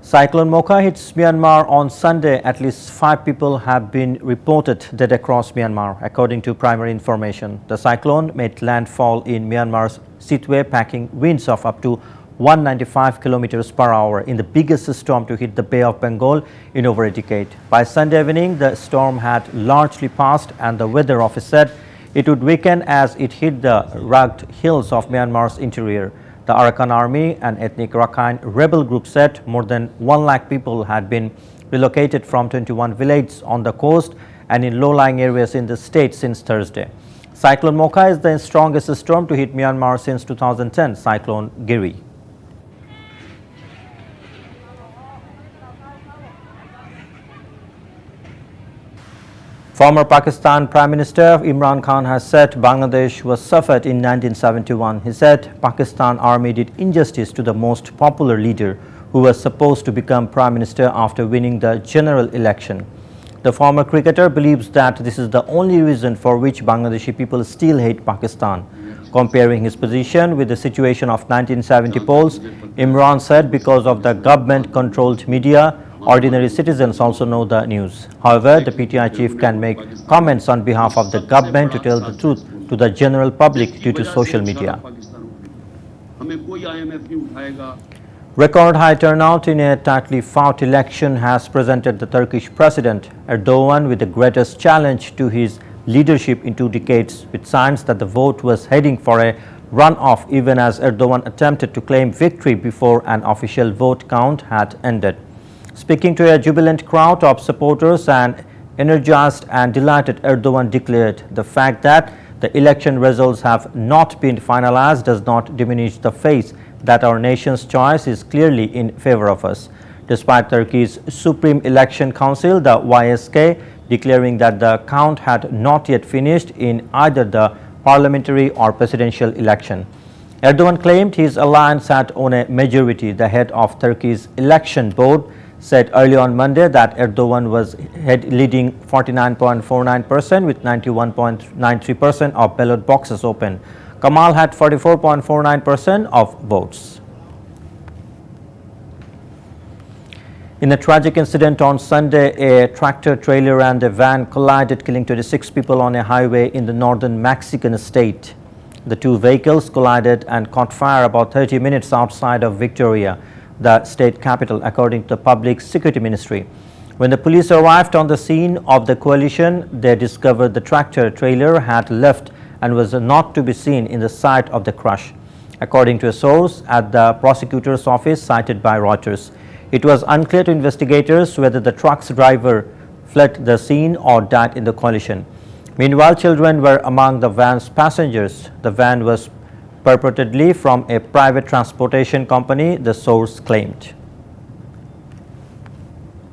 Cyclone Mocha hits Myanmar on Sunday. At least 5 people have been reported dead across Myanmar, according to primary information. The cyclone made landfall in Myanmar's Sittwe, packing winds of up to 195 kilometers per hour in the biggest storm to hit the Bay of Bengal in over a decade. By Sunday evening, the storm had largely passed, and the weather office said it would weaken as it hit the rugged hills of Myanmar's interior. The Arakan Army, an ethnic Rakhine rebel group, said more than 1 lakh people had been relocated from 21 villages on the coast and in low-lying areas in the state since Thursday. Cyclone Mocha is the strongest storm to hit Myanmar since 2010 Cyclone Giri. Former Pakistan Prime Minister Imran Khan has said Bangladesh was suffered in 1971. He said Pakistan Army did injustice to the most popular leader who was supposed to become Prime Minister after winning the general election. The former cricketer believes that this is the only reason for which Bangladeshi people still hate Pakistan. Comparing his position with the situation of 1970 polls, Imran said because of the government-controlled media, ordinary citizens also know the news. However, the PTI chief can make comments on behalf of the government to tell the truth to the general public due to social media. Record high turnout in a tightly fought election has presented the Turkish President Erdogan with the greatest challenge to his leadership in 2 decades, with signs that the vote was heading for a runoff even as Erdogan attempted to claim victory before an official vote count had ended. Speaking to a jubilant crowd of supporters and energized and delighted, Erdogan declared the fact that the election results have not been finalized does not diminish the faith that our nation's choice is clearly in favor of us. Despite Turkey's Supreme Election Council, the YSK, declaring that the count had not yet finished in either the parliamentary or presidential election. Erdogan claimed his alliance had won a majority. The head of Turkey's election board said early on Monday that Erdogan was leading 49.49% with 91.93% of ballot boxes open. Kemal had 44.49% of votes. In a tragic incident on Sunday, a tractor trailer and a van collided, killing 26 people on a highway in the northern Mexican state. The 2 vehicles collided and caught fire about 30 minutes outside of Victoria, the state capital, according to the Public Security Ministry. When the police arrived on the scene of the collision, they discovered the tractor trailer had left and was not to be seen in the site of the crash, according to a source at the prosecutor's office cited by Reuters. It was unclear to investigators whether the truck's driver fled the scene or died in the collision. Meanwhile, children were among the van's passengers. The van was purportedly from a private transportation company, the source claimed.